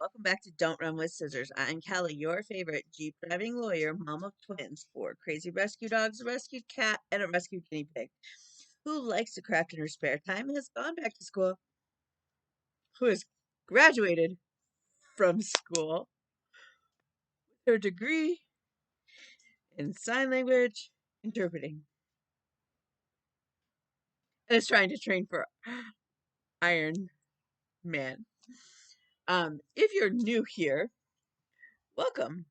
welcome back to Don't Run with Scissors. I'm Kelly, your favorite Jeep driving lawyer, mom of twins, four crazy rescue dogs, a rescued cat, and a rescued guinea pig, who likes to craft in her spare time and has gone back to school, who has graduated from school with her degree in sign language interpreting, and is trying to train for Iron Man. If you're new here, welcome.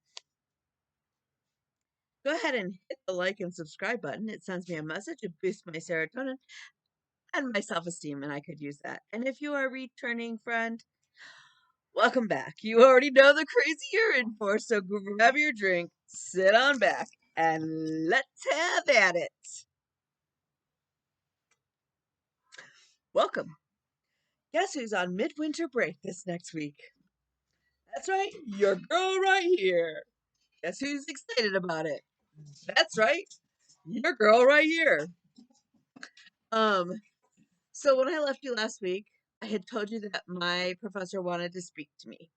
Go ahead and hit the like and subscribe button. It sends me a message. It boosts my serotonin and my self-esteem, and I could use that. And if you are a returning friend, welcome back. You already know the crazy you're in for, so grab your drink, sit on back, and let's have at it. Welcome. Guess who's on midwinter break this next week? That's right, your girl right here. Guess who's excited about it? That's right, your girl right here. Um, so when I left you last week, I had told you that my professor wanted to speak to me.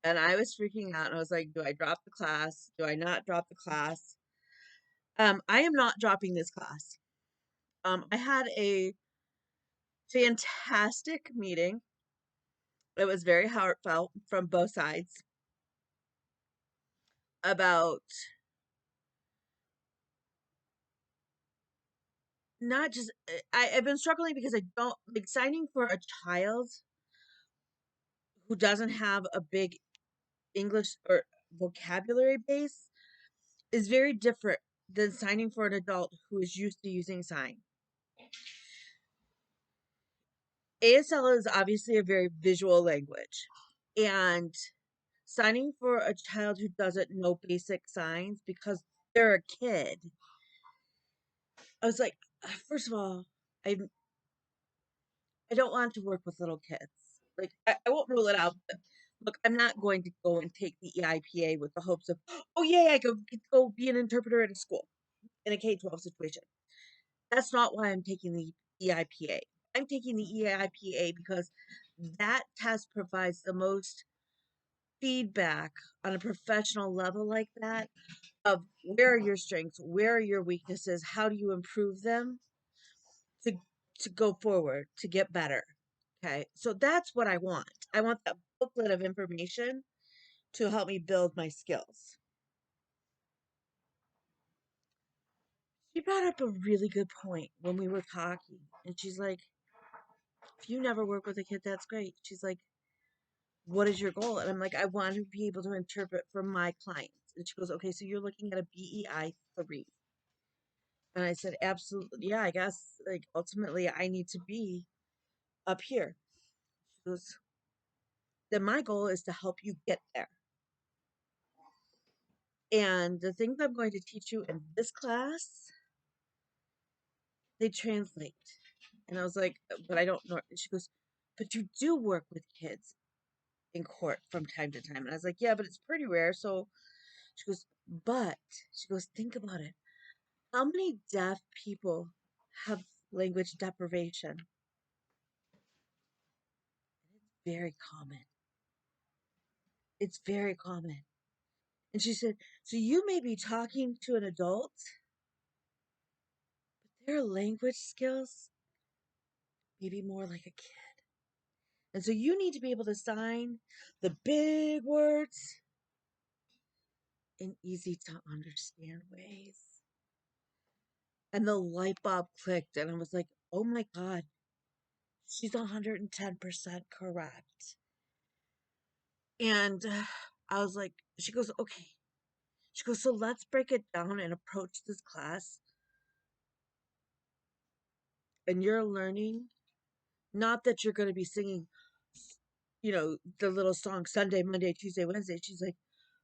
And I was freaking out and I was like, do I drop the class? Do I not drop the class? I am not dropping this class. I had a fantastic meeting. It was very heartfelt from both sides about not just I've been struggling because I don't like signing for a child who doesn't have a big English or vocabulary base is very different than signing for an adult who is used to using sign. ASL is obviously a very visual language, and signing for a child who doesn't know basic signs because they're a kid. I was like, first of all, I I don't want to work with little kids. Like I won't rule it out, but look, I'm not going to go and take the EIPA with the hopes of, oh yeah, I could go be an interpreter at a school in a K-12 situation. That's not why I'm taking the EIPA. I'm taking the EIPA because that test provides the most feedback on a professional level like that of where are your strengths, where are your weaknesses, how do you improve them to to go forward, to get better. Okay? So that's what I want. I want that booklet of information to help me build my skills. She brought up a really good point when we were talking, and she's like, if you never work with a kid, that's great. She's like, what is your goal? And I'm like, I want to be able to interpret for my clients. And she goes, okay, so you're looking at a BEI 3. And I said, absolutely. Yeah, I guess like ultimately I need to be up here. She goes, then my goal is to help you get there. And the things I'm going to teach you in this class, they translate. And I was like, but I don't know. And she goes, but you do work with kids in court from time to time. And I was like, yeah, but it's pretty rare. So she goes, but she goes, think about it. How many deaf people have language deprivation? Very common. It's very common. And she said, so you may be talking to an adult, but their language skills may be more like a kid. And so you need to be able to sign the big words in easy to understand ways. And the light bulb clicked, and I was like, oh my God, she's 110% correct. And I was like, she goes, okay. She goes, so let's break it down and approach this class. And you're learning, not that you're going to be singing, the little song Sunday, Monday, Tuesday, Wednesday. She's like,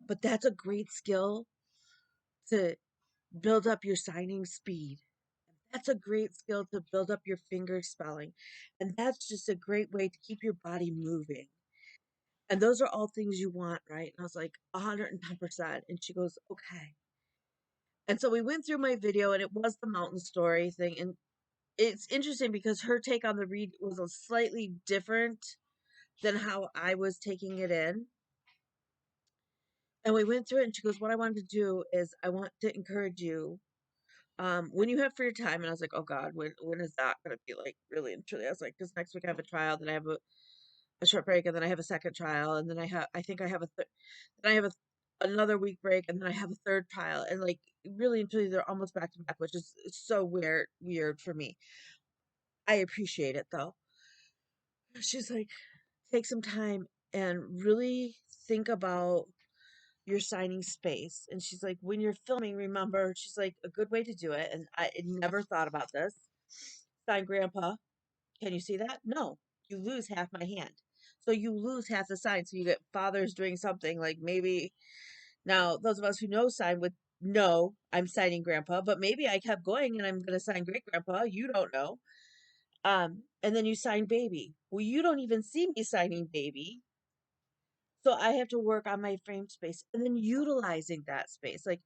but that's a great skill to build up your signing speed. That's a great skill to build up your finger spelling. And that's just a great way to keep your body moving. And those are all things you want, right? And I was like, 110%. And she goes, okay. And so we went through my video, and it was the mountain story thing. And it's interesting because her take on the read was a slightly different. than how I was taking it in. And we went through it, and she goes, "What I wanted to do is I want to encourage you, when you have free time." And I was like, "Oh God, when is that going to be like really and truly?" I was like, "Because next week I have a trial, then I have a short break, and then I have a second trial, and then I think I have then I have another week break, and then I have a third trial, and like really and truly they're almost back to back, which is so weird for me. I appreciate it though." She's like, "Take some time and really think about your signing space." And she's like, "When you're filming, remember," she's like, "a good way to do it," and I had never thought about this. Sign grandpa. Can you see that? No. You lose half my hand. So you lose half the sign. So you get father's doing something like maybe now those of us who know sign would know I'm signing grandpa, but maybe I kept going and I'm gonna sign great grandpa. You don't know. And then you sign baby. Well, you don't even see me signing baby. So I have to work on my frame space and then utilizing that space. Like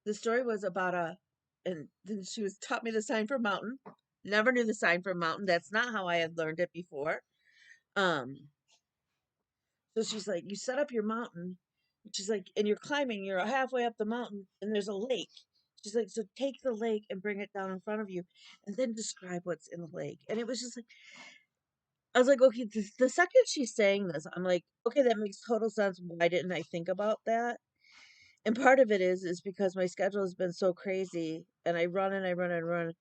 the story was about and then she was taught me the sign for mountain. Never knew the sign for mountain. That's not how I had learned it before. Um, so she's like, "You set up your mountain." She's like, "And you're climbing, you're halfway up the mountain, and there's a lake." She's like, "So take the lake and bring it down in front of you, and then describe what's in the lake." And it was just like, I was like, okay, the second she's saying this, I'm like, okay, that makes total sense. Why didn't I think about that? And part of it is because my schedule has been so crazy, and I run and I run and run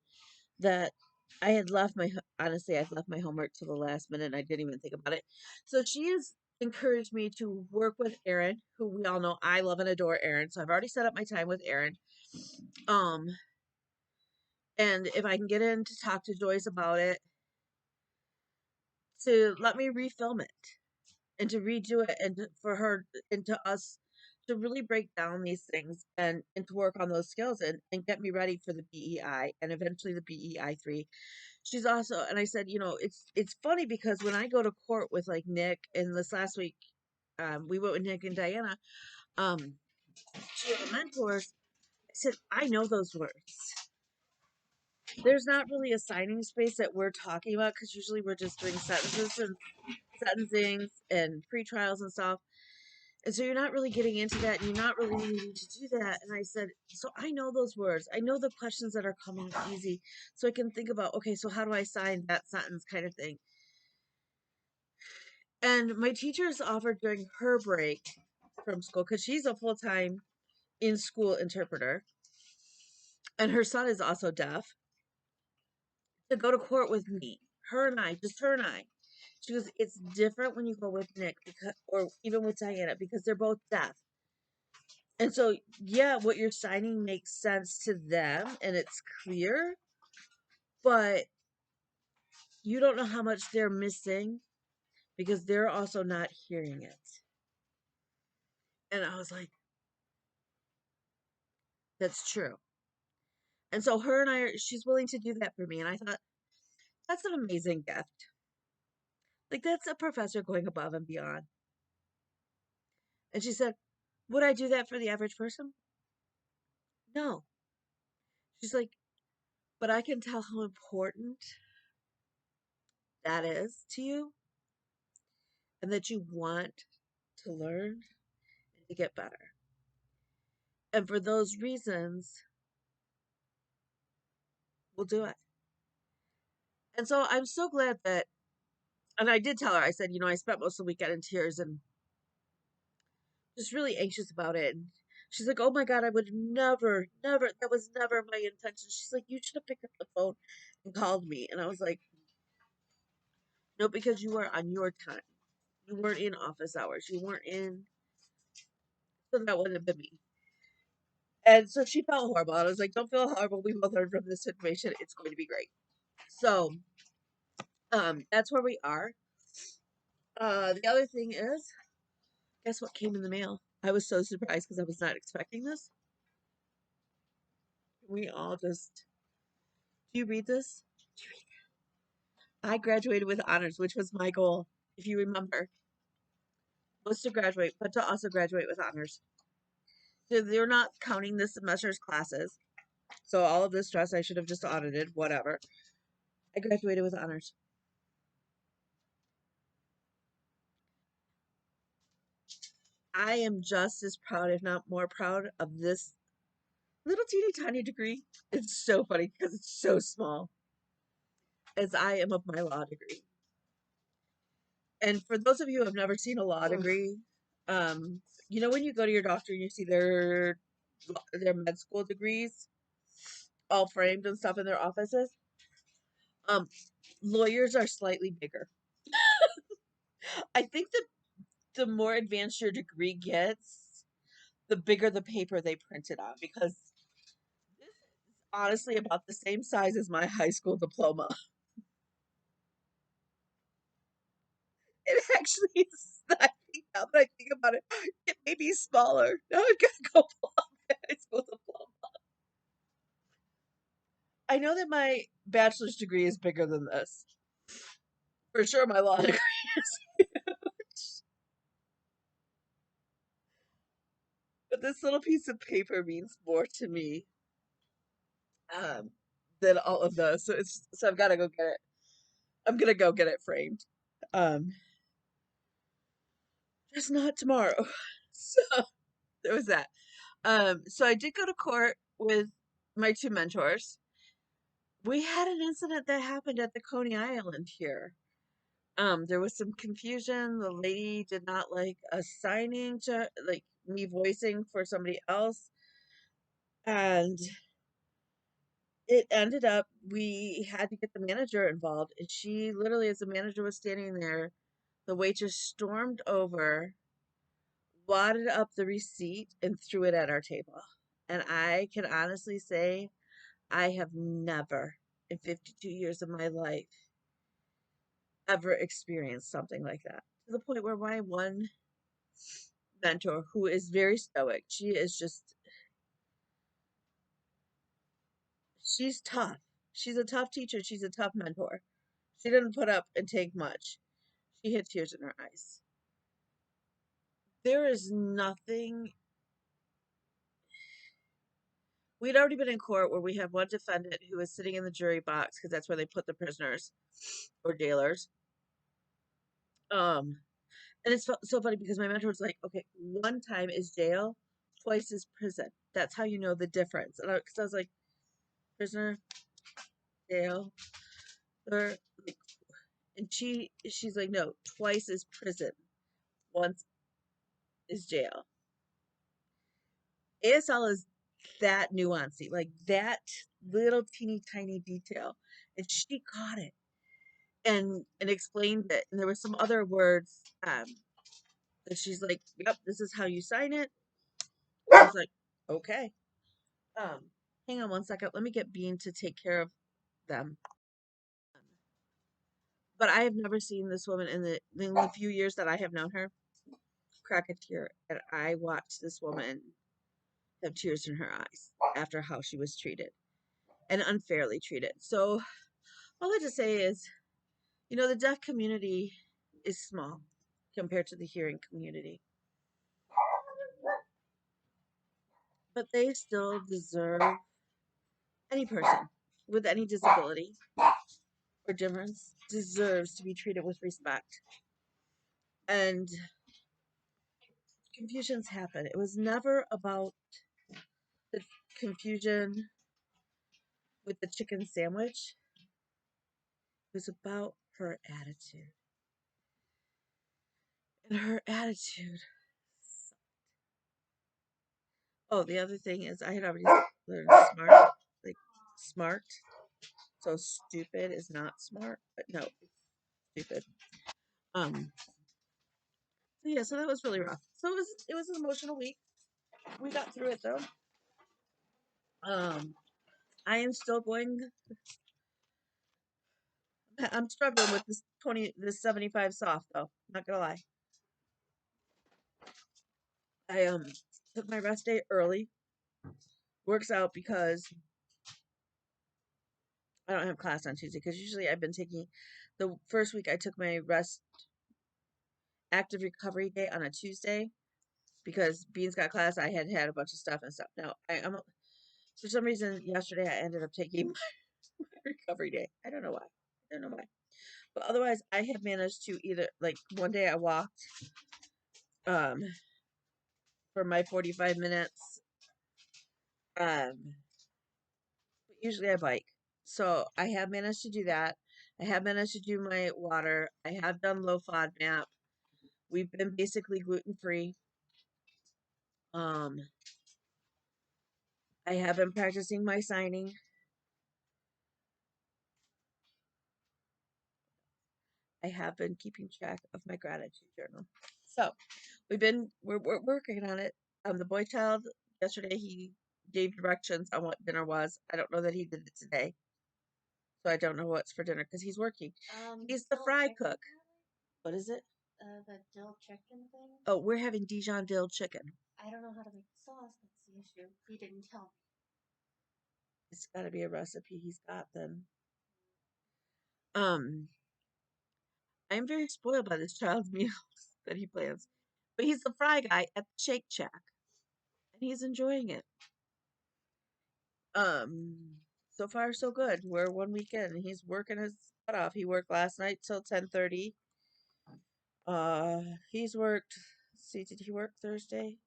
that I had left honestly, I've left my homework to the last minute and I didn't even think about it. So she has encouraged me to work with Erin, who we all know I love and adore Erin. So I've already set up my time with Erin. Um, and if I can get in to talk to Joyce about it, to let me refilm it and to redo it for her and to us to really break down these things and to work on those skills and get me ready for the BEI and eventually the BEI 3. She's also, and I said, it's funny because when I go to court with like Nick and this last week, we went with Nick and Diana, um, two of the mentors. I said, I know those words. There's not really a signing space that we're talking about because usually we're just doing sentences and sentencings and pre-trials and stuff. And so you're not really getting into that and you're not really needing to do that. And I said, so I know those words. I know the questions that are coming easy. So I can think about, okay, so how do I sign that sentence kind of thing? And my teachers offered during her break from school, because she's a full time in school interpreter, and her son is also deaf, to go to court with me. Her and I, just her and I. She goes, it's different when you go with Nick because, or even with Diana, because they're both deaf. And so, yeah, what you're signing makes sense to them and it's clear, but you don't know how much they're missing because they're also not hearing it. And I was like, that's true. And so her and I she's willing to do that for me. And I thought, that's an amazing gift. Like that's a professor going above and beyond. And she said, would I do that for the average person? No. She's like, but I can tell how important that is to you and that you want to learn and to get better. And for those reasons, we'll do it. And so I'm so glad that, and I did tell her, I said, I spent most of the weekend in tears and just really anxious about it. And she's like, "Oh my God, I would never, never, that was never my intention." She's like, "You should have picked up the phone and called me." And I was like, "No, because you were on your time. You weren't in office hours. You weren't in, so that wouldn't have been me." And so she felt horrible. I was like, "Don't feel horrible. We both learned from this situation. It's going to be great." So, that's where we are. The other thing is, guess what came in the mail? I was so surprised because I was not expecting this. We all just, do you read this? Do you read I graduated with honors, which was my goal, if you remember, was to graduate, but to also graduate with honors. So they're not counting this semester's classes. So all of this stress I should have just audited, whatever. I graduated with honors. I am just as proud, if not more proud, of this little teeny tiny degree. It's so funny because it's so small, as I am of my law degree. And for those of you who have never seen a law degree, um, you know when you go to your doctor and you see their med school degrees all framed and stuff in their offices? Um, Lawyers are slightly bigger. I think that the more advanced your degree gets, the bigger the paper they print it on, because this is honestly about the same size as my high school diploma. It actually is. I think now that I think about it, it may be smaller. Now I've got to go pull out my high school diploma. I know that my bachelor's degree is bigger than this. For sure, my law degree is huge. But this little piece of paper means more to me um, than all of those. So I've got to go get it. I'm gonna go get it framed. Um, just not tomorrow. So there was that. So I did go to court with my two mentors. We had an incident that happened at the Coney Island here. There was some confusion. The lady did not like assigning to like me voicing for somebody else, and it ended up we had to get the manager involved. And she literally, as the manager was standing there, the waitress stormed over, wadded up the receipt, and threw it at our table. And I can honestly say I have never, in 52 years of my life, ever experienced something like that. To the point where my one mentor, who is very stoic, she's tough. She's a tough teacher. She's a tough mentor. She didn't put up and take much. She had tears in her eyes. There is nothing. We'd already been in court where we had one defendant who was sitting in the jury box because that's where they put the prisoners or jailers. Um, and it's so funny because my mentor was like, "Okay, one time is jail, twice is prison. That's how you know the difference." And because I was like, "Prisoner, jail, or like," and she's like, "No, twice is prison, once is jail." ASL is that nuancy, like that little teeny tiny detail, and she caught it and explained it. And there were some other words that she's like, "Yep, this is how you sign it." I was like, "Okay." Um, Hang on one second. Let me get Bean to take care of them. But I have never seen this woman in the few years that I have known her crack a tear, and I watched this woman have tears in her eyes after how she was treated and unfairly treated. So all I just say is, the deaf community is small compared to the hearing community, but they still deserve, any person with any disability or difference deserves to be treated with respect. And confusions happen. It was never about the confusion with the chicken sandwich. It was about her attitude. And her attitude. Oh, the other thing is I had already learned smart. Like smart. So stupid is not smart. But no, it's stupid. Um so yeah, so that was really rough. So it was an emotional week. We got through it though. I am still going. I'm struggling with this 75 soft though. Not gonna lie. I took my rest day early. Works out because I don't have class on Tuesday, because usually I've been taking the first week I took my rest active recovery day on a Tuesday because Beans got class. I had a bunch of stuff and stuff. Now I'm for some reason yesterday I ended up taking my recovery day. I don't know why. I don't know why. But otherwise I have managed to either, like, one day I walked, um for my 45 minutes. But usually I bike. So I have managed to do that. I have managed to do my water. I have done low FODMAP. We've been basically gluten free. Um, I have been practicing my signing. I have been keeping track of my gratitude journal. So we're working on it. The boy child yesterday he gave directions on what dinner was. I don't know that he did it today, so I don't know what's for dinner because he's working. He's the fry cook. What is it? The dill chicken thing. Oh, we're having Dijon dill chicken. I don't know how to make the sauce. That's the issue. He didn't tell me. It's got to be a recipe he's got then. Um, I'm very spoiled by this child's meals that he plans, but he's the fry guy at the Shake Shack, and he's enjoying it. Um, so far so good. We're one weekend. He's working his butt off. He worked last night till 10:30. He's worked. See, did he work Thursday?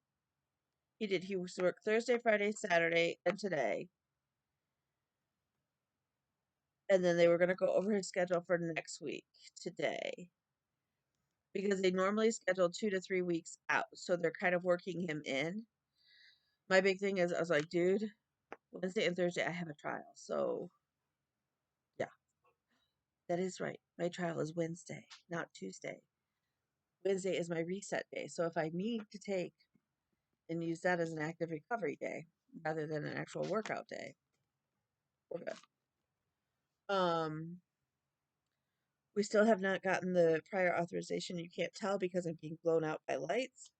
He did. He was worked Thursday, Friday, Saturday, and today. And then they were gonna go over his schedule for next week today because they normally schedule 2 to 3 weeks out, so they're kind of working him in. My big thing is, I was like, dude, Wednesday and Thursday I have a trial, so yeah, that is right. My trial is Wednesday, not Tuesday. Wednesday is my reset day. So if I need to take and use that as an active recovery day rather than an actual workout day, we're good. Um, we still have not gotten the prior authorization. You can't tell because I'm being blown out by lights.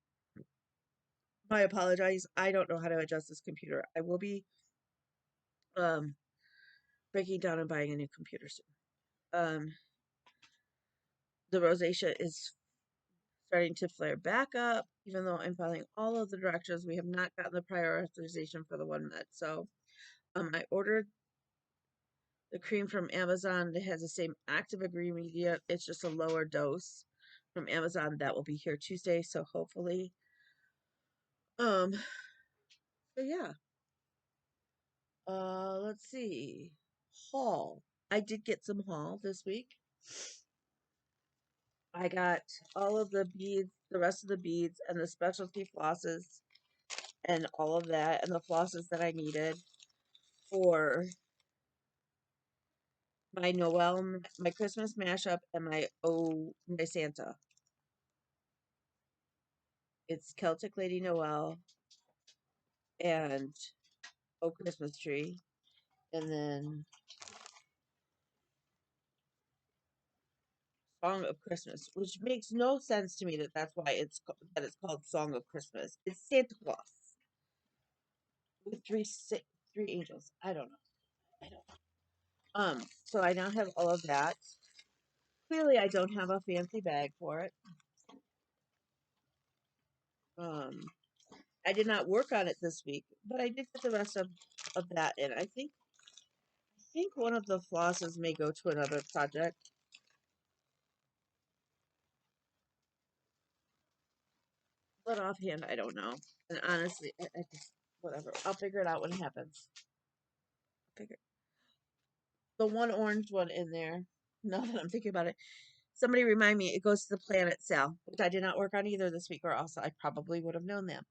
I apologize. I don't know how to adjust this computer. I will be um breaking down and buying a new computer soon. The rosacea is starting to flare back up, even though I'm following all of the directions. We have not gotten the prior authorization for the one med. So I ordered the cream from Amazon that has the same active ingredient. It's just a lower dose from Amazon. That will be here Tuesday. So hopefully, so yeah. Let's see. Haul. I did get some haul this week. I got all of the beads, the rest of the beads, and the specialty flosses, and all of that, and the flosses that I needed for my Noel, my Christmas mashup, and my Santa. It's Celtic Lady Noel and Oh Christmas Tree, and then Song of Christmas, which makes no sense to me that's why it's called Song of Christmas. It's Santa Claus with three angels. I don't know. I don't. So I now have all of that. Clearly, I don't have a fancy bag for it. Um, I did not work on it this week, but I did get the rest of that in. I think one of the flosses may go to another project, but offhand, I don't know. And honestly, I just whatever. I'll figure it out when it happens. Figure the one orange one in there. Now that I'm thinking about it, somebody remind me. It goes to the planet sale, which I did not work on either this week, or else I probably would have known that.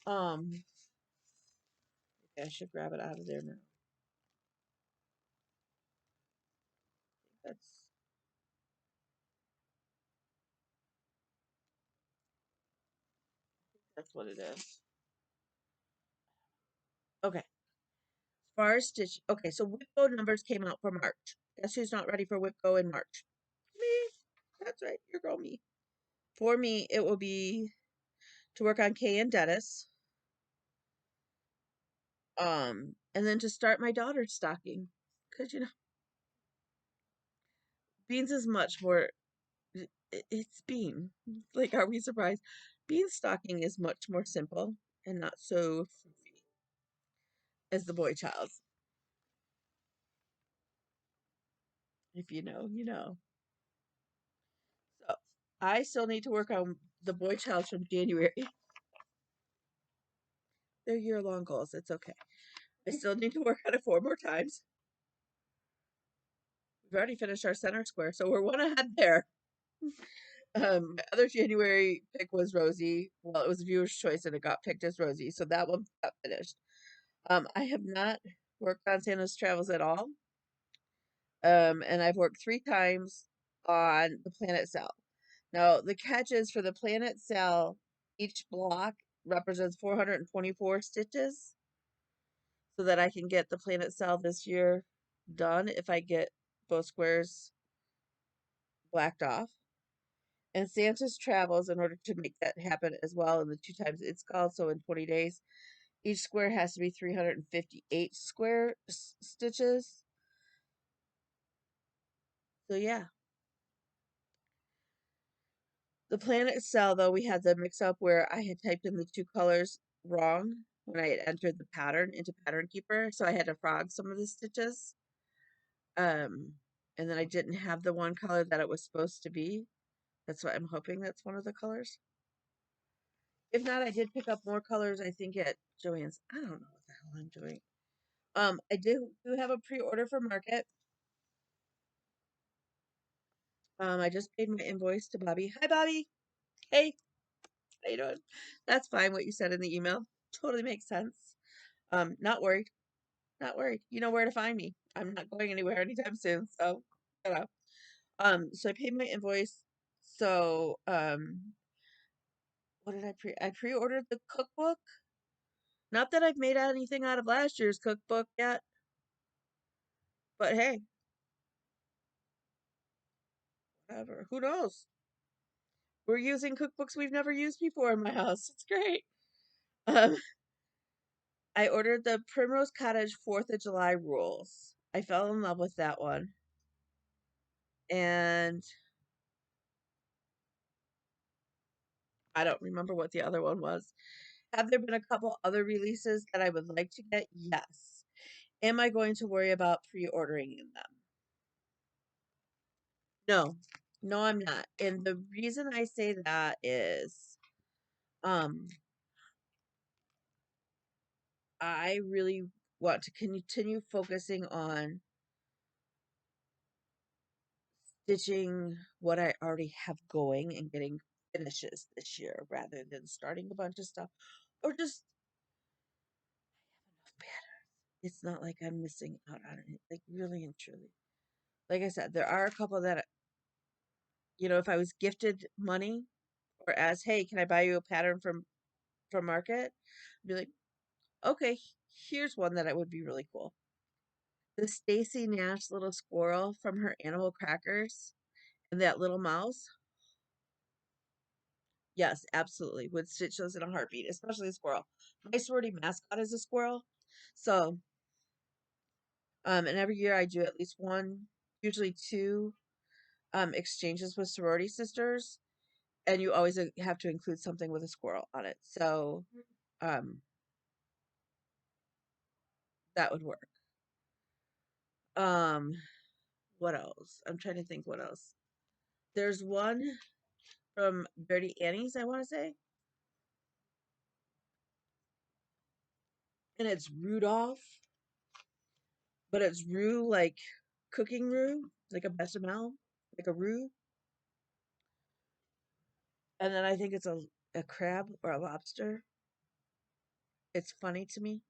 Um, I should grab it out of there now. That's that's what it is. Okay. As far as stitch, okay. So wipgo numbers came out for March. Guess who's not ready for wipgo in March? Me. That's right. Your girl, me. For me, it will be to work on Kay and Dennis. And then to start my daughter's stocking, because beans is much more. It's bean. Like, are we surprised? Bean stocking is much more simple and not so fluffy as the boy child's. If you know, you know. So I still need to work on the boy child's from January. They're year-long goals. It's okay. I still need to work on it 4 more times. We've already finished our center square, so we're one ahead there. My other January pick was Rosie. Well, it was a viewer's choice and it got picked as Rosie, so that one got finished. I have not worked on Santa's Travels at all. And I've worked 3 times on the Planet Cell. Now, the catch is for the Planet Cell, each block represents 424 stitches so that I can get the Planet Cell this year done if I get both squares blacked off. And Santa's Travels, in order to make that happen as well in the 2 times it's called, so in 20 days, each square has to be 358 square stitches. So yeah, the Planet Cell, though, we had the mix up where I had typed in the 2 colors wrong when I had entered the pattern into Pattern Keeper, so I had to frog some of the stitches. Um, and then I didn't have the one color that it was supposed to be. That's why I'm hoping that's one of the colors. If not, I did pick up more colors, I think, at Joann's. I don't know what the hell I'm doing. I do have a pre-order for Market. I just paid my invoice to Bobby. Hi, Bobby. Hey, how you doing? That's fine. What you said in the email totally makes sense. Not worried. Not worried. You know where to find me. I'm not going anywhere anytime soon. So, you know. So I paid my invoice. So, what did I pre-ordered the cookbook. Not that I've made anything out of last year's cookbook yet, but hey, whatever. Who knows? We're using cookbooks we've never used before in my house. It's great. Um, I ordered the Primrose Cottage 4th of July rules. I fell in love with that one. And I don't remember what the other one was. Have there been a couple other releases that I would like to get? Yes. Am I going to worry about pre-ordering in them? No. No, I'm not. And the reason I say that is um I really want to continue focusing on stitching what I already have going and getting finishes this year rather than starting a bunch of stuff or just enough patterns. It's not like I'm missing out on it, like really and truly. Like I said, there are a couple that if I was gifted money or asked, "Hey, can I buy you a pattern from Market?" I'd be like, "Okay, here's one that I would be really cool." The Stacy Nash little squirrel from her Animal Crackers and that little mouse. Yes, absolutely. Would stitch those in a heartbeat, especially a squirrel. My sorority mascot is a squirrel. So, and every year I do at least one, usually 2 exchanges with sorority sisters, and you always have to include something with a squirrel on it. So, um, that would work. Um, what else? I'm trying to think what else. There's one from Dirty Annie's, I want to say, and it's Rudolph, but it's roux like cooking roux, like a bechamel, like a roux. And then I think it's a crab or a lobster. It's funny to me.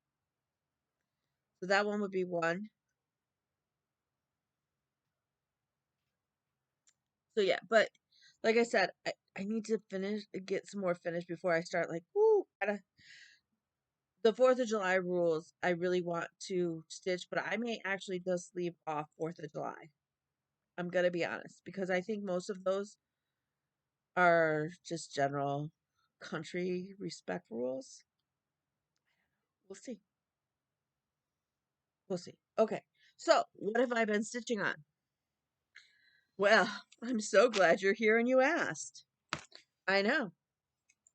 So that one would be one. So yeah, but like I said, I need to get some more finished before I start like, woo, the 4th of July rules. I really want to stitch, but I may actually just leave off 4th of July. I'm gonna be honest because I think most of those are just general country respect rules. We'll see. We'll see. Okay. So, what have I been stitching on? Well, I'm so glad you're here and you asked. I know.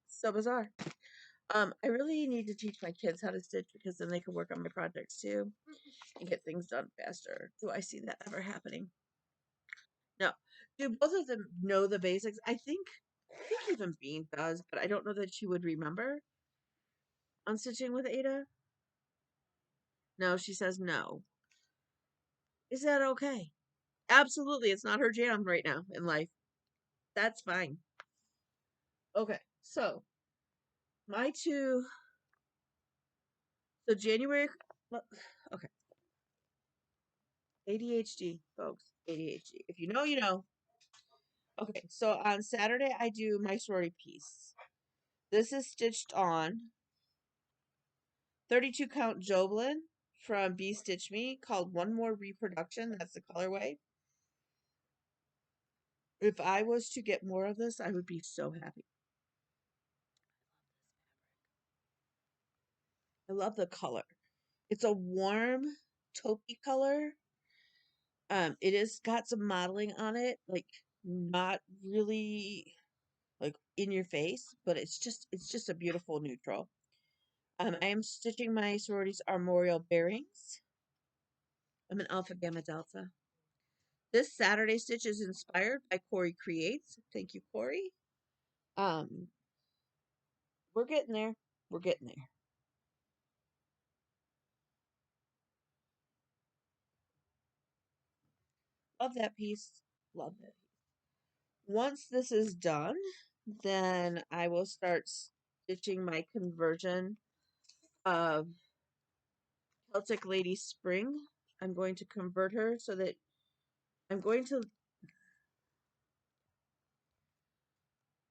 So bizarre. I really need to teach my kids how to stitch because then they can work on my projects too and get things done faster. Do I see that ever happening? No. Do both of them know the basics? I think even Bean does, but I don't know that she would remember. on stitching with Ada? No, she says no. Is that okay? Absolutely, it's not her jam right now in life. That's fine. Okay, so my two. So January. Okay, ADHD, folks. ADHD. If you know, you know. Okay, so on Saturday I do my sorority piece. This is stitched on 32 count Joblin from B Stitch Me called One More Reproduction. That's the colorway. If I was to get more of this, I would be so happy. I love the color. It's a warm taupey color. It has got some modeling on it, like not really like in your face, but it's just a beautiful neutral. I am stitching my sorority's armorial bearings. I'm an Alpha Gamma Delta. This Saturday stitch is inspired by Corey Creates. Thank you, Corey. Um, we're getting there. We're getting there. Love that piece. Love that piece. Once this is done, then I will start stitching my conversion of Celtic Lady Spring. I'm going to convert her so that I'm going to.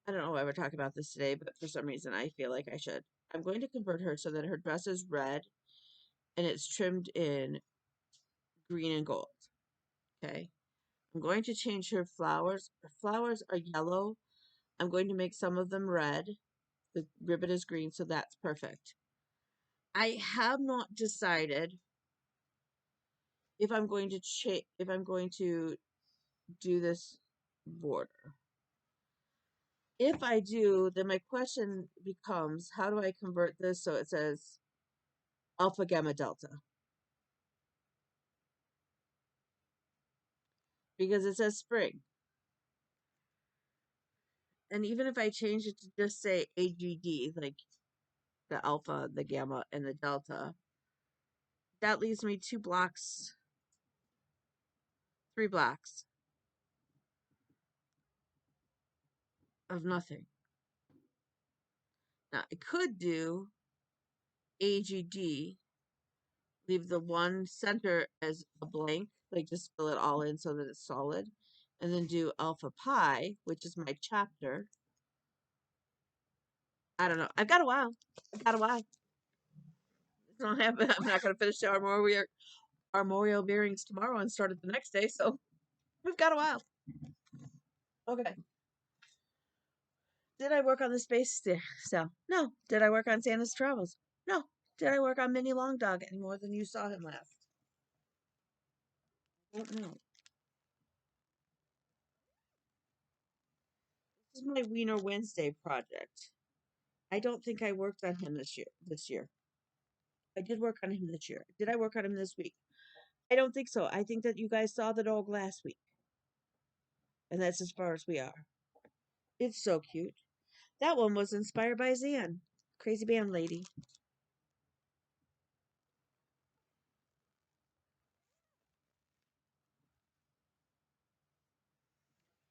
I don't know why we're talking about this today, but for some reason I feel like I should. I'm going to convert her so that her dress is red and it's trimmed in green and gold. Okay. I'm going to change her flowers. Her flowers are yellow. I'm going to make some of them red. The ribbon is green, so that's perfect. I have not decided if I'm going to do this border. If I do, then my question becomes, how do I convert this so it says Alpha Gamma Delta? Because it says spring. And even if I change it to just say AGD, like the alpha, the gamma, and the delta, that leaves me 3 blocks of nothing. Now, I could do AGD, leave the one center as a blank, like just fill it all in so that it's solid, and then do alpha pi, which is my chapter. I don't know. I've got a while. I've got a while. It's not happening. I'm not going to finish the armorial bearings tomorrow and start it the next day, so we've got a while. Okay. Did I work on the space cell? No. Did I work on Santa's travels? No. Did I work on Mini Long Dog any more than you saw him last? I don't know. This is my Wiener Wednesday project. I don't think I worked on him this year. I did work on him this year. Did I work on him this week? I don't think so. I think that you guys saw the dog last week. And that's as far as we are. It's so cute. That one was inspired by Zan. Crazy band lady.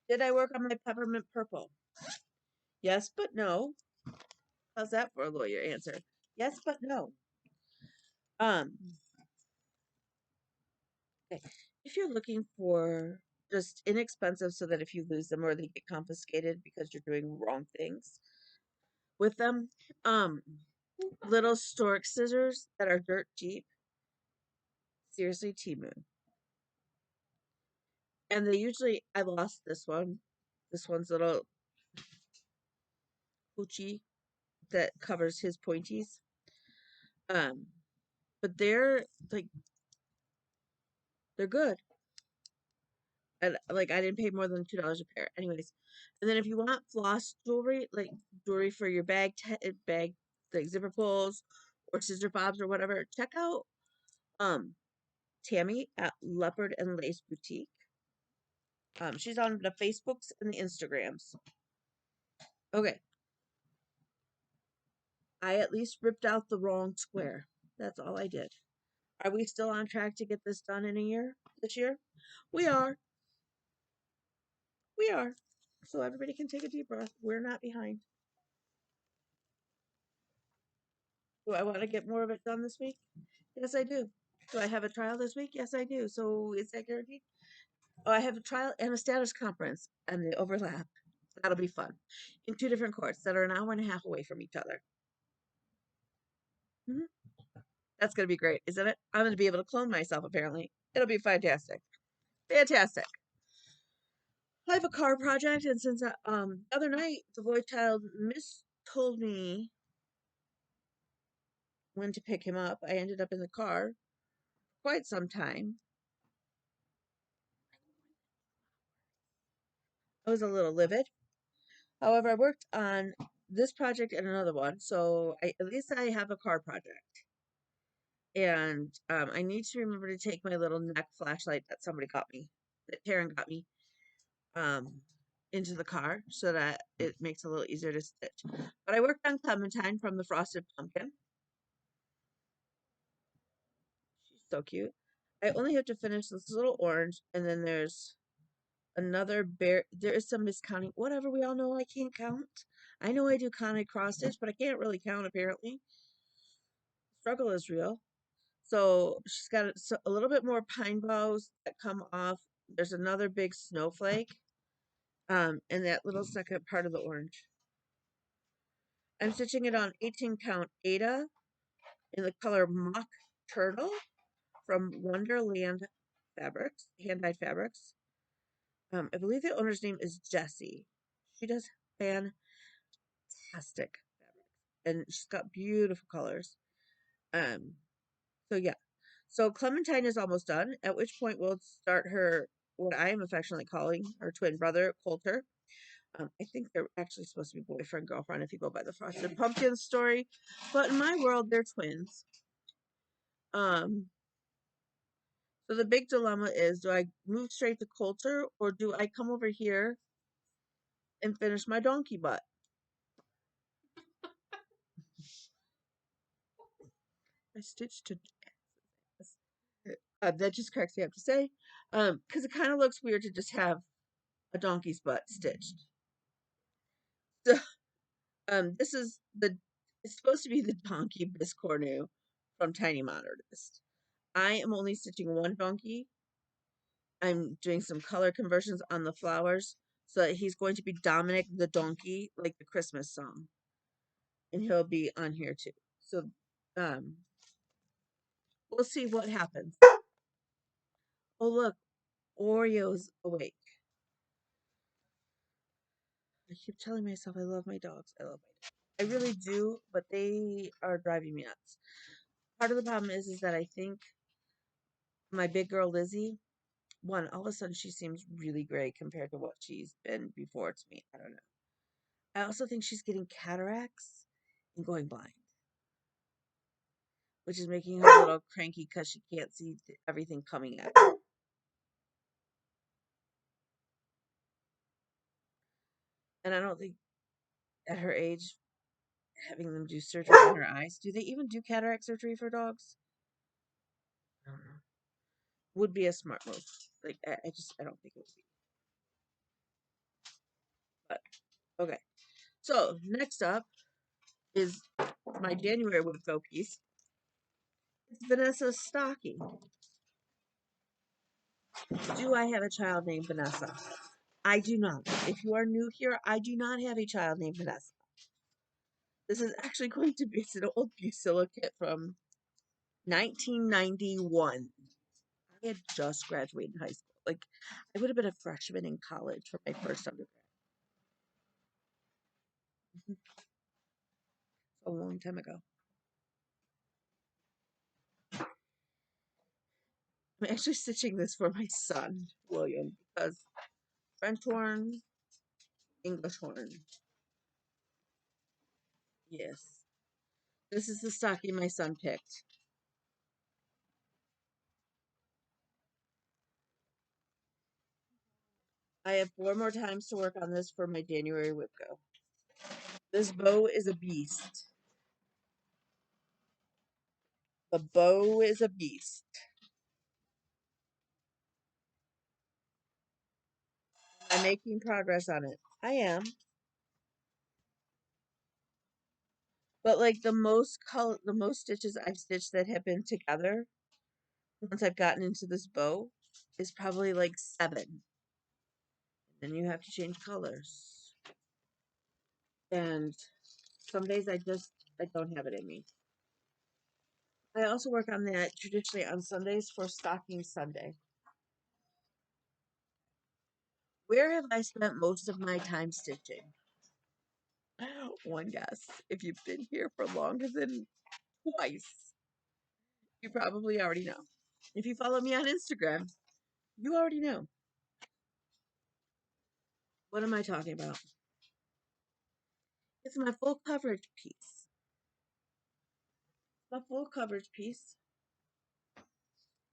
Did I work on my peppermint purple? Yes, but no. How's that for a lawyer answer? Yes, but no. Um, okay. If you're looking for just inexpensive so that if you lose them or they get confiscated because you're doing wrong things with them, little stork scissors that are dirt cheap. Seriously, Timu. And they usually, I lost this one. This one's little hoochie that covers his pointies. Um, but they're like they're good. And like I didn't pay more than $2 a pair. Anyways, and then if you want floss jewelry, like jewelry for your bag, like zipper pulls or scissor fobs or whatever, check out um Tammy at Leopard and Lace Boutique. She's on the Facebooks and the Instagrams. Okay. I at least ripped out the wrong square. That's all I did. Are we still on track to get this done in a year? This year? We are. We are. So everybody can take a deep breath. We're not behind. Do I want to get more of it done this week? Yes, I do. Do I have a trial this week? Yes, I do. So is that guaranteed? Oh, I have a trial and a status conference, and they overlap. That'll be fun. In two different courts that are an hour and a half away from each other. Hmm. That's going to be great, isn't it? I'm going to be able to clone myself, apparently. It'll be fantastic. Fantastic. I have a car project, and since the other night, the boy child told me when to pick him up, I ended up in the car quite some time. I was a little livid. However, I worked on this project and another one, so at least I have a car project. And I need to remember to take my little neck flashlight that somebody got me, that Taryn got me, um, into the car so that it makes it a little easier to stitch. But I worked on Clementine from the Frosted Pumpkin. She's so cute. I only have to finish this little orange, and then there's another bear. There is some miscounting. Whatever, we all know I can't count. I know I do counted cross stitch, but I can't really count apparently. Struggle is real. So she's got a little bit more pine boughs that come off. There's another big snowflake, in that little second part of the orange. I'm stitching it on 18 count Ada in the color Mock Turtle from Wonderland Fabrics, Hand Dyed Fabrics. I believe the owner's name is Jessie. She does fantastic fabric, and she's got beautiful colors. Um, so yeah, so Clementine is almost done. At which point we'll start her what I am affectionately calling her twin brother Coulter. I think they're actually supposed to be boyfriend girlfriend if you go by the Frosted Pumpkin story, but in my world they're twins. Um, so the big dilemma is: do I move straight to Coulter or do I come over here and finish my donkey butt? I stitched to that just cracks me up to say, because it kind of looks weird to just have a donkey's butt stitched. So, this is the it's supposed to be the donkey biscornu from Tiny Modernist. I am only stitching one donkey. I'm doing some color conversions on the flowers so that he's going to be Dominic the donkey, like the Christmas song, and he'll be on here too. So, um, we'll see what happens. Oh look, Oreo's awake. I keep telling myself I love my dogs. I love my dogs. I really do, but they are driving me nuts. Part of the problem is that I think my big girl Lizzie, one, all of a sudden she seems really gray compared to what she's been before to me. I don't know. I also think she's getting cataracts and going blind, which is making her a little cranky because she can't see everything coming at her. And I don't think at her age, having them do surgery on her eyes, do they even do cataract surgery for dogs? I don't know. Would be a smart move. Like, I don't think it would be. But, okay. So, next up is my January wipgo piece. It's Vanessa's stocking. Do I have a child named Vanessa? I do not. If you are new here, I do not have a child named Vanessa. This is actually going to be an old Busilla kit from 1991. I had just graduated high school. Like, I would have been a freshman in college for my first undergrad. A long time ago. I'm actually stitching this for my son, William, because French horn, English horn. Yes. This is the stocking my son picked. I have 4 more times to work on this for my January wipgo. This bow is a beast. The bow is a beast. I'm making progress on it. I am. But like the most stitches I've stitched that have been together once I've gotten into this bow is probably like 7. Then you have to change colors. And some days I don't have it in me. I also work on that traditionally on Sundays for Stocking Sunday. Where have I spent most of my time stitching? One guess. If you've been here for longer than twice, you probably already know. If you follow me on Instagram, you already know. What am I talking about? It's my full coverage piece. My full coverage piece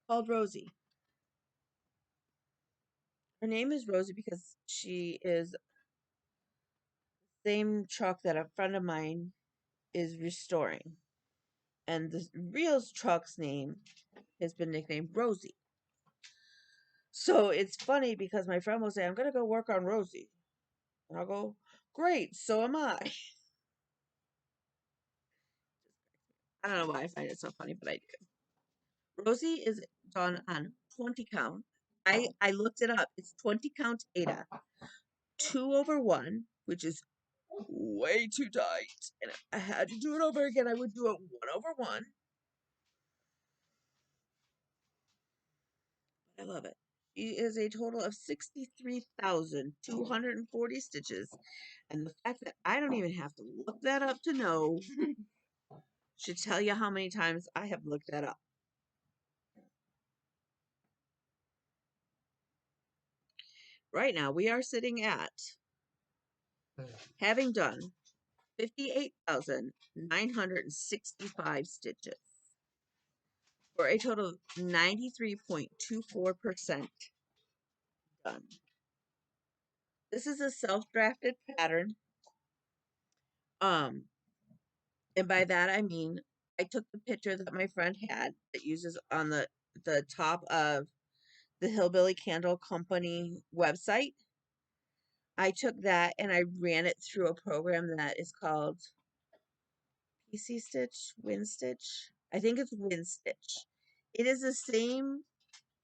called Rosie. Her name is Rosie because she is the same truck that a friend of mine is restoring. And the real truck's name has been nicknamed Rosie. So it's funny because my friend will say, I'm going to go work on Rosie. And I'll go, great, so am I. I don't know why I find it so funny, but I do. Rosie is done on 20 count. I looked it up. It's 20 count Ada, 2/1, which is way too tight. And if I had to do it over again, I would do it 1/1. I love it. She is a total of 63,240 stitches. And the fact that I don't even have to look that up to know should tell you how many times I have looked that up. Right now, we are sitting at having done 58,965 stitches for a total of 93.24% done. This is a self-drafted pattern. Um, and by that I mean I took the picture that my friend had that uses on the top of the Hillbilly Candle Company website. I took that and I ran it through a program that is called PC Stitch, WinStitch. I think it's WinStitch. It is the same,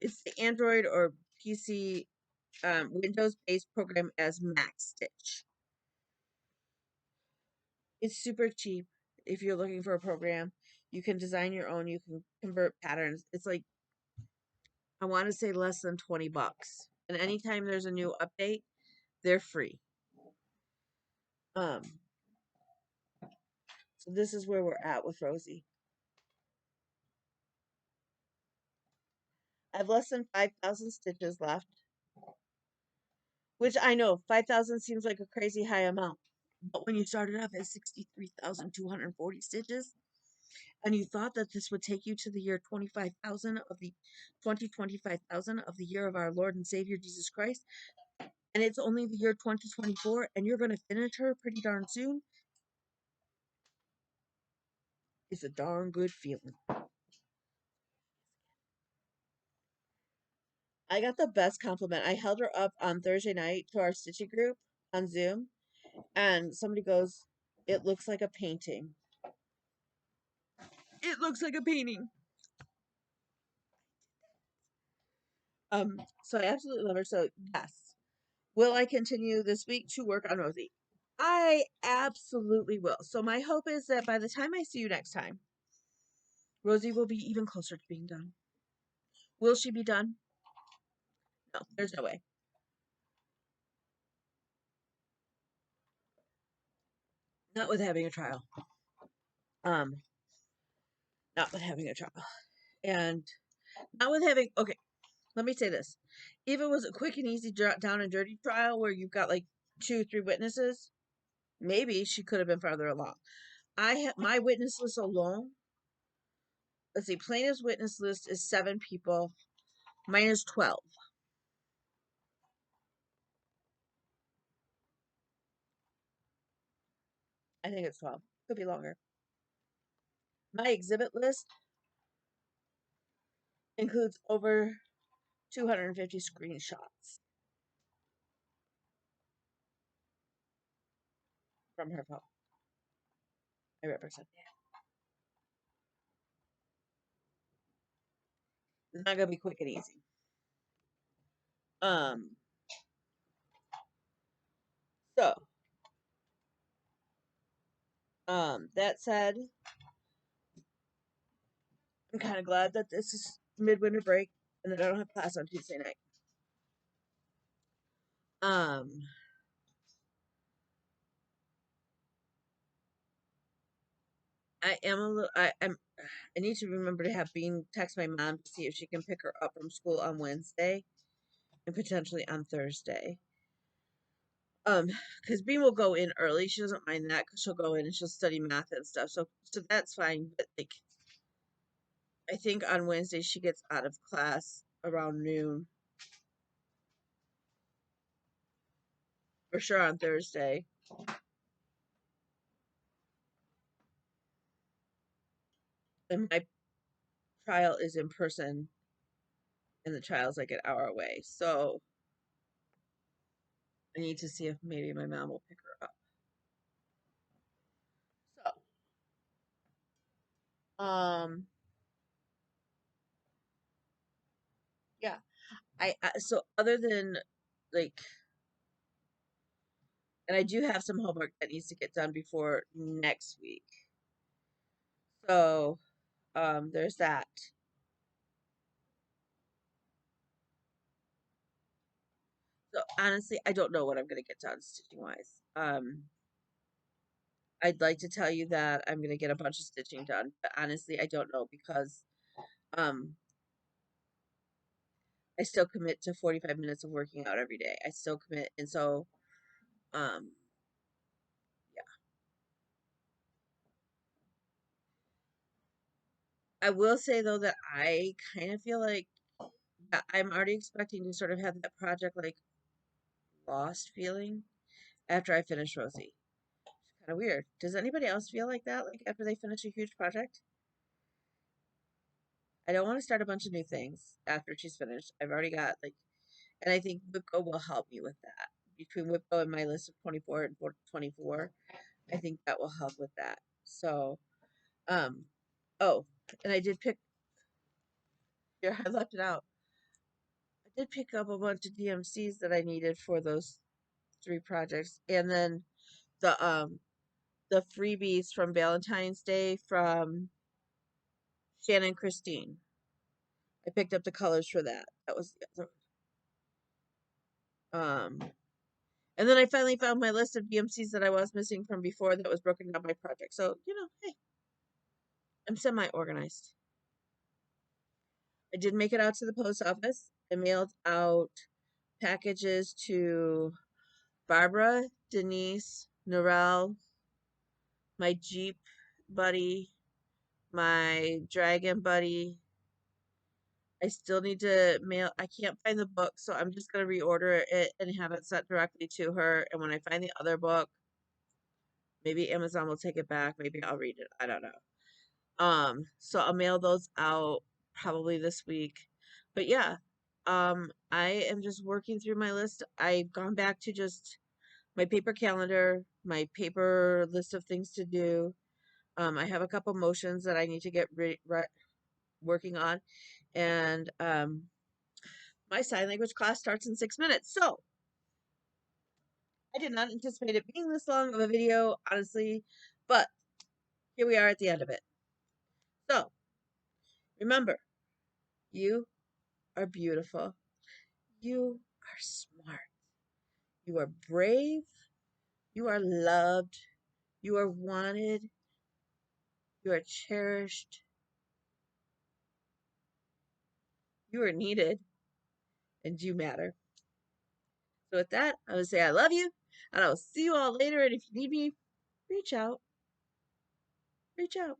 it's the Android or PC Windows based program as Max Stitch. It's super cheap if you're looking for a program. You can design your own, you can convert patterns. It's like, I want to say less than 20 bucks. And anytime there's a new update, they're free. Um, so this is where we're at with Rosie. I have less than 5,000 stitches left, which I know 5,000 seems like a crazy high amount. But when you started off at 63,240 stitches, and you thought that this would take you to the year 25,000 of the 2025,000 of the year of our Lord and Savior Jesus Christ, and it's only the year 2024, and you're going to finish her pretty darn soon, it's a darn good feeling. I got the best compliment. I held her up on Thursday night to our stitching group on Zoom, and somebody goes, "It looks like a painting." It looks like a painting. So I absolutely love her. So yes. Will I continue this week to work on Rosie? I absolutely will. So my hope is that by the time I see you next time, Rosie will be even closer to being done. Will she be done? No, there's no way. Not with having a trial. Um, not with having a trial. And not with having, okay, let me say this. If it was a quick and easy down and dirty trial where you've got like 2 or 3 witnesses, maybe she could have been farther along. I have my witness list alone. Let's see, plaintiff's witness list is 7 people. Mine is 12. I think it's 12. Could be longer. My exhibit list includes over 250 screenshots from her phone. I represent that. It's not gonna be quick and easy. Um, so that said, I'm kind of glad that this is midwinter break and that I don't have class on Tuesday night. Um, I am a little. I need to remember to have Bean text my mom to see if she can pick her up from school on Wednesday and potentially on Thursday. Because Bean will go in early. She doesn't mind that because she'll go in and she'll study math and stuff. So that's fine. But like, I think on Wednesday she gets out of class around noon. For sure on Thursday. And my trial is in person, and the trial's like an hour away. So I need to see if maybe my mom will pick her up. So, yeah. So other than like, and I do have some homework that needs to get done before next week. So, there's that. So honestly, I don't know what I'm gonna get done stitching wise. I'd like to tell you that I'm gonna get a bunch of stitching done, but honestly, I don't know because um I still commit to 45 minutes of working out every day. I still commit, and so um yeah. I will say though that I kind of feel like I'm already expecting to sort of have that project like lost feeling after I finish Rosie. Kind of weird. Does anybody else feel like that? Like after they finish a huge project? I don't want to start a bunch of new things after she's finished. I've already got like, and I think wipgo will help me with that. Between wipgo and my list of 24 and 24, I think that will help with that. So, um, oh, and I did pick here. I left it out. I did pick up a bunch of DMCs that I needed for those 3 projects, and then the freebies from Valentine's Day from Shannon Christine. I picked up the colors for that. That was the and then I finally found my list of DMCs that I was missing from before that was broken down by project. So, hey, I'm semi organized. I did make it out to the post office. I mailed out packages to Barbara, Denise, Norel, my Jeep buddy, my Dragon buddy. I still need to mail. I can't find the book, so I'm just gonna reorder it and have it sent directly to her. And when I find the other book, maybe Amazon will take it back. Maybe I'll read it. I don't know. So I'll mail those out probably this week. But yeah, I am just working through my list. I've gone back to just my paper calendar, my paper list of things to do. I have a couple motions that I need to get working on, and my sign language class starts in 6 minutes. So I did not anticipate it being this long of a video, honestly, but here we are at the end of it. So remember, you are beautiful. You are smart. You are brave. You are loved. You are wanted. You are cherished. You are needed. And you matter. So, with that, I would say I love you. And I will see you all later. And if you need me, reach out. Reach out.